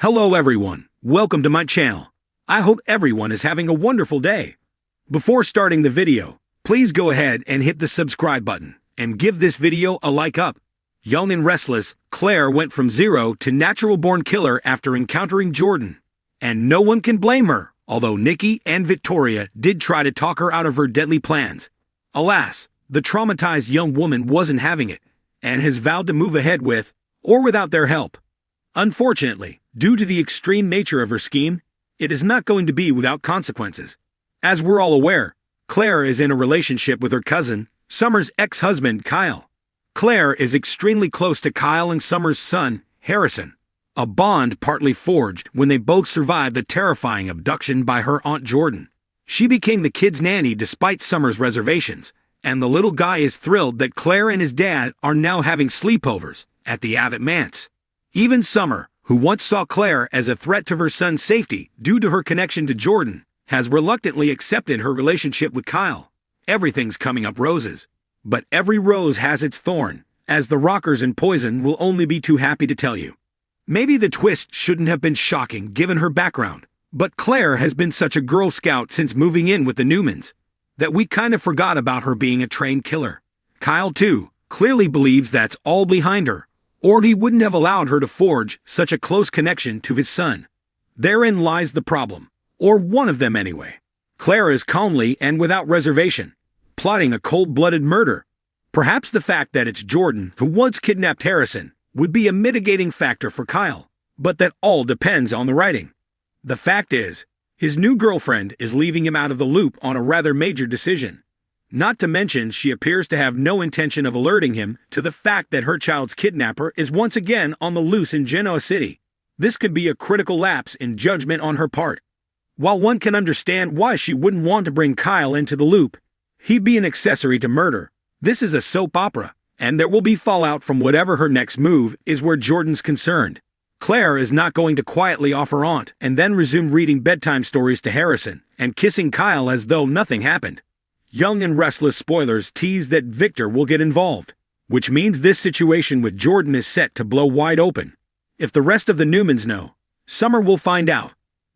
Hello everyone, welcome to my channel. I hope everyone is having a wonderful day. Before starting the video, please go ahead and hit the subscribe button and give this video a like up. Young and restless, Claire went from zero to natural-born killer after encountering Jordan. And no one can blame her, although Nikki and Victoria did try to talk her out of her deadly plans. Alas, the traumatized young woman wasn't having it, and has vowed to move ahead with, or without their help. Unfortunately, due to the extreme nature of her scheme, it is not going to be without consequences. As we're all aware, Claire is in a relationship with her cousin, Summer's ex-husband, Kyle. Claire is extremely close to Kyle and Summer's son, Harrison, a bond partly forged when they both survived a terrifying abduction by her Aunt Jordan. She became the kid's nanny despite Summer's reservations, and the little guy is thrilled that Claire and his dad are now having sleepovers at the Abbott Manse. Even Summer, who once saw Claire as a threat to her son's safety due to her connection to Jordan, has reluctantly accepted her relationship with Kyle. Everything's coming up roses. But every rose has its thorn, as the rockers in Poison will only be too happy to tell you. Maybe the twist shouldn't have been shocking given her background, but Claire has been such a Girl Scout since moving in with the Newmans, that we kind of forgot about her being a trained killer. Kyle, too, clearly believes that's all behind her, or he wouldn't have allowed her to forge such a close connection to his son. Therein lies the problem, or one of them anyway. Claire is calmly and without reservation plotting a cold-blooded murder. Perhaps the fact that it's Jordan who once kidnapped Harrison would be a mitigating factor for Kyle, but that all depends on the writing. The fact is, his new girlfriend is leaving him out of the loop on a rather major decision. Not to mention she appears to have no intention of alerting him to the fact that her child's kidnapper is once again on the loose in Genoa City. This could be a critical lapse in judgment on her part. While one can understand why she wouldn't want to bring Kyle into the loop, he'd be an accessory to murder. This is a soap opera, and there will be fallout from whatever her next move is where Jordan's concerned. Claire is not going to quietly off her aunt and then resume reading bedtime stories to Harrison and kissing Kyle as though nothing happened. Young and Restless spoilers tease that Victor will get involved, which means this situation with Jordan is set to blow wide open. If the rest of the Newmans know, Summer will find out.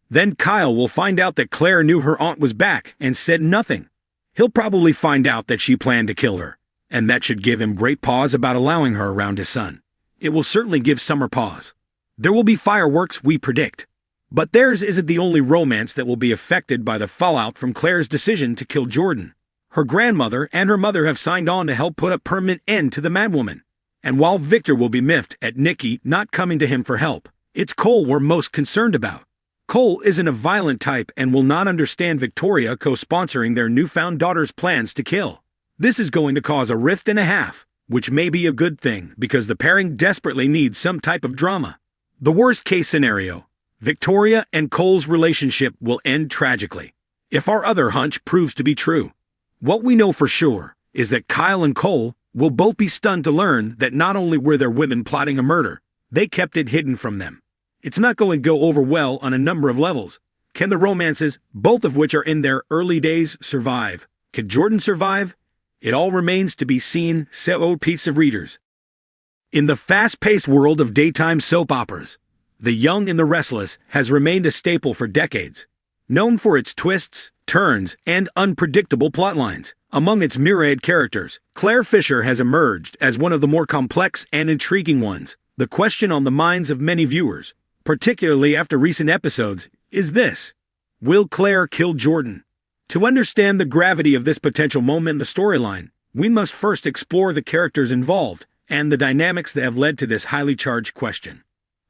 Then Kyle will find out that Claire knew her aunt was back and said nothing. He'll probably find out that she planned to kill her, and that should give him great pause about allowing her around his son. It will certainly give Summer pause. There will be fireworks, we predict. But theirs isn't the only romance that will be affected by the fallout from Claire's decision to kill Jordan. Her grandmother and her mother have signed on to help put a permanent end to the madwoman. And while Victor will be miffed at Nikki not coming to him for help, it's Cole we're most concerned about. Cole isn't a violent type and will not understand Victoria co-sponsoring their newfound daughter's plans to kill. This is going to cause a rift and a half, which may be a good thing because the pairing desperately needs some type of drama. The worst-case scenario, Victoria and Cole's relationship will end tragically, if our other hunch proves to be true. What we know for sure is that Kyle and Cole will both be stunned to learn that not only were their women plotting a murder, they kept it hidden from them. It's not going to go over well on a number of levels. Can the romances, both of which are in their early days, survive? Can Jordan survive? It all remains to be seen, so pizza readers. In the fast-paced world of daytime soap operas, The Young and the Restless has remained a staple for decades. Known for its twists, turns, and unpredictable plotlines. Among its myriad characters, Claire Fisher has emerged as one of the more complex and intriguing ones. The question on the minds of many viewers, particularly after recent episodes, is this: will Claire kill Jordan? To understand the gravity of this potential moment in the storyline, we must first explore the characters involved and the dynamics that have led to this highly charged question.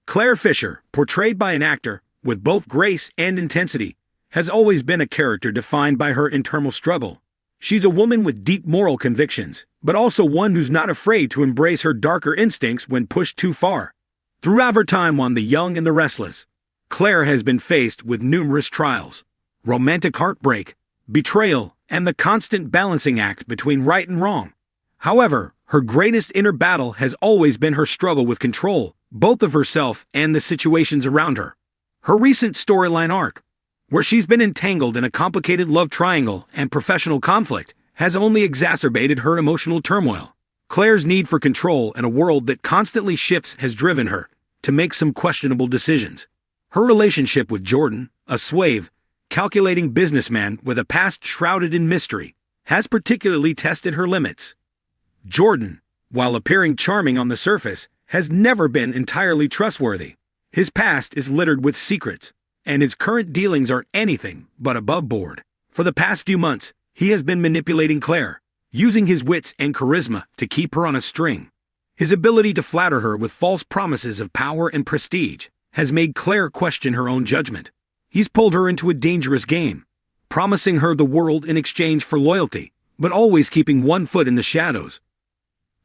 Claire Fisher, portrayed by an actor with both grace and intensity, has always been a character defined by her internal struggle. She's a woman with deep moral convictions, but also one who's not afraid to embrace her darker instincts when pushed too far. Throughout her time on The Young and the Restless, Claire has been faced with numerous trials, romantic heartbreak, betrayal, and the constant balancing act between right and wrong. However, her greatest inner battle has always been her struggle with control, both of herself and the situations around her. Her recent storyline arc, where she's been entangled in a complicated love triangle and professional conflict, has only exacerbated her emotional turmoil. Claire's need for control in a world that constantly shifts has driven her to make some questionable decisions. Her relationship with Jordan, a suave, calculating businessman with a past shrouded in mystery, has particularly tested her limits. Jordan, while appearing charming on the surface, has never been entirely trustworthy. His past is littered with secrets, and his current dealings are anything but above board. For the past few months, he has been manipulating Claire, using his wits and charisma to keep her on a string. His ability to flatter her with false promises of power and prestige has made Claire question her own judgment. He's pulled her into a dangerous game, promising her the world in exchange for loyalty, but always keeping one foot in the shadows.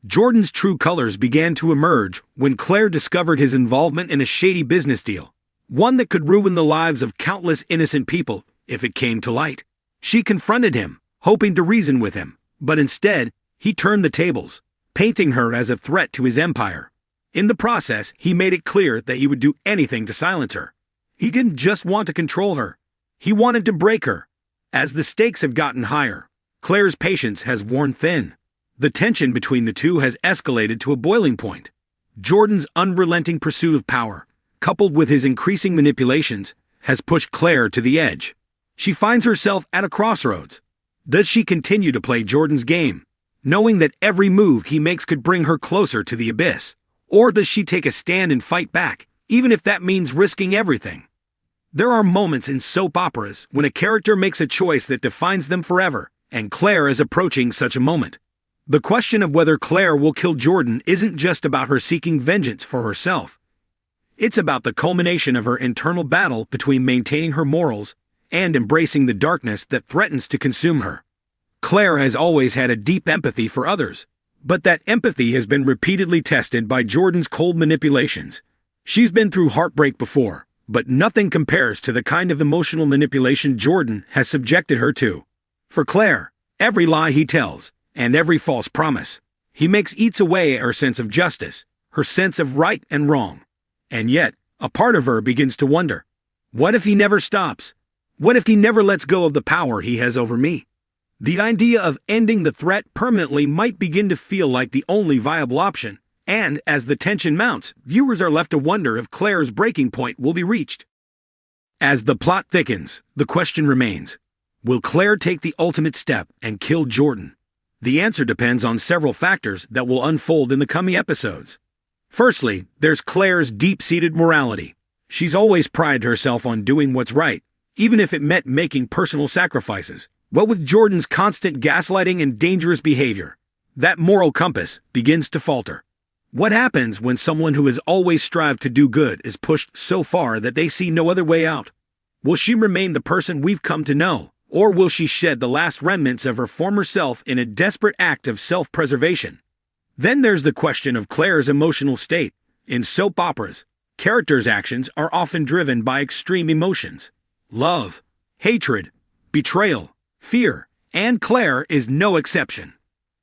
Jordan's true colors began to emerge when Claire discovered his involvement in a shady business deal, one that could ruin the lives of countless innocent people if it came to light. She confronted him, hoping to reason with him, but instead, he turned the tables, painting her as a threat to his empire. In the process, he made it clear that he would do anything to silence her. He didn't just want to control her. He wanted to break her. As the stakes have gotten higher, Claire's patience has worn thin. The tension between the two has escalated to a boiling point. Jordan's unrelenting pursuit of power, coupled with his increasing manipulations, has pushed Claire to the edge. She finds herself at a crossroads. Does she continue to play Jordan's game, knowing that every move he makes could bring her closer to the abyss? Or does she take a stand and fight back, even if that means risking everything? There are moments in soap operas when a character makes a choice that defines them forever, and Claire is approaching such a moment. The question of whether Claire will kill Jordan isn't just about her seeking vengeance for herself. It's about the culmination of her internal battle between maintaining her morals and embracing the darkness that threatens to consume her. Claire has always had a deep empathy for others, but that empathy has been repeatedly tested by Jordan's cold manipulations. She's been through heartbreak before, but nothing compares to the kind of emotional manipulation Jordan has subjected her to. For Claire, every lie he tells, and every false promise he makes eats away at her sense of justice, her sense of right and wrong. And yet, a part of her begins to wonder, what if he never stops? What if he never lets go of the power he has over me? The idea of ending the threat permanently might begin to feel like the only viable option, and as the tension mounts, viewers are left to wonder if Claire's breaking point will be reached. As the plot thickens, the question remains, will Claire take the ultimate step and kill Jordan? The answer depends on several factors that will unfold in the coming episodes. Firstly, there's Claire's deep-seated morality. She's always prided herself on doing what's right, even if it meant making personal sacrifices. But with Jordan's constant gaslighting and dangerous behavior, that moral compass begins to falter. What happens when someone who has always strived to do good is pushed so far that they see no other way out? Will she remain the person we've come to know, or will she shed the last remnants of her former self in a desperate act of self-preservation? Then there's the question of Claire's emotional state. In soap operas, characters' actions are often driven by extreme emotions. Love, hatred, betrayal, fear, and Claire is no exception.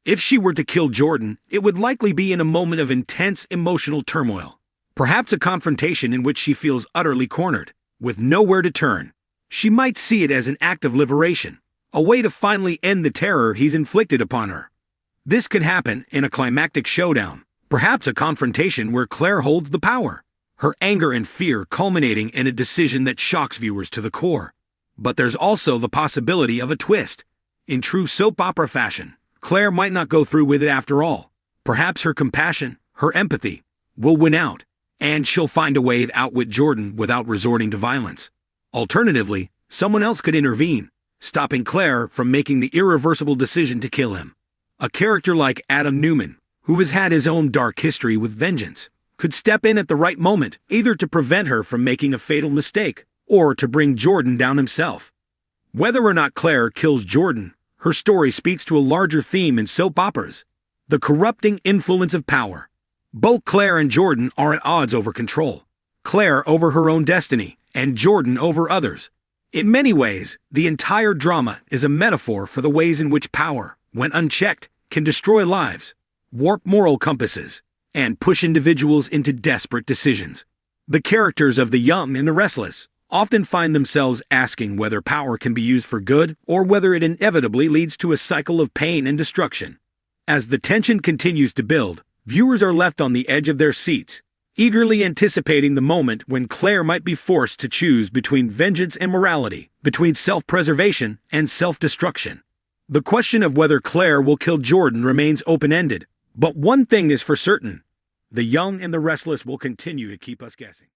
If she were to kill Jordan, it would likely be in a moment of intense emotional turmoil. Perhaps a confrontation in which she feels utterly cornered, with nowhere to turn. She might see it as an act of liberation, a way to finally end the terror he's inflicted upon her. This could happen in a climactic showdown, perhaps a confrontation where Claire holds the power, her anger and fear culminating in a decision that shocks viewers to the core. But there's also the possibility of a twist. In true soap opera fashion, Claire might not go through with it after all. Perhaps her compassion, her empathy, will win out, and she'll find a way to outwit Jordan without resorting to violence. Alternatively, someone else could intervene, stopping Claire from making the irreversible decision to kill him. A character like Adam Newman, who has had his own dark history with vengeance, could step in at the right moment, either to prevent her from making a fatal mistake, or to bring Jordan down himself. Whether or not Claire kills Jordan, her story speaks to a larger theme in soap operas: the corrupting influence of power. Both Claire and Jordan are at odds over control. Claire over her own destiny, and Jordan over others. In many ways, the entire drama is a metaphor for the ways in which power, when unchecked, can destroy lives, warp moral compasses, and push individuals into desperate decisions. The characters of the young and the restless often find themselves asking whether power can be used for good or whether it inevitably leads to a cycle of pain and destruction. As the tension continues to build, viewers are left on the edge of their seats, eagerly anticipating the moment when Claire might be forced to choose between vengeance and morality, between self-preservation and self-destruction. The question of whether Claire will kill Jordan remains open-ended, but one thing is for certain: the young and the restless will continue to keep us guessing.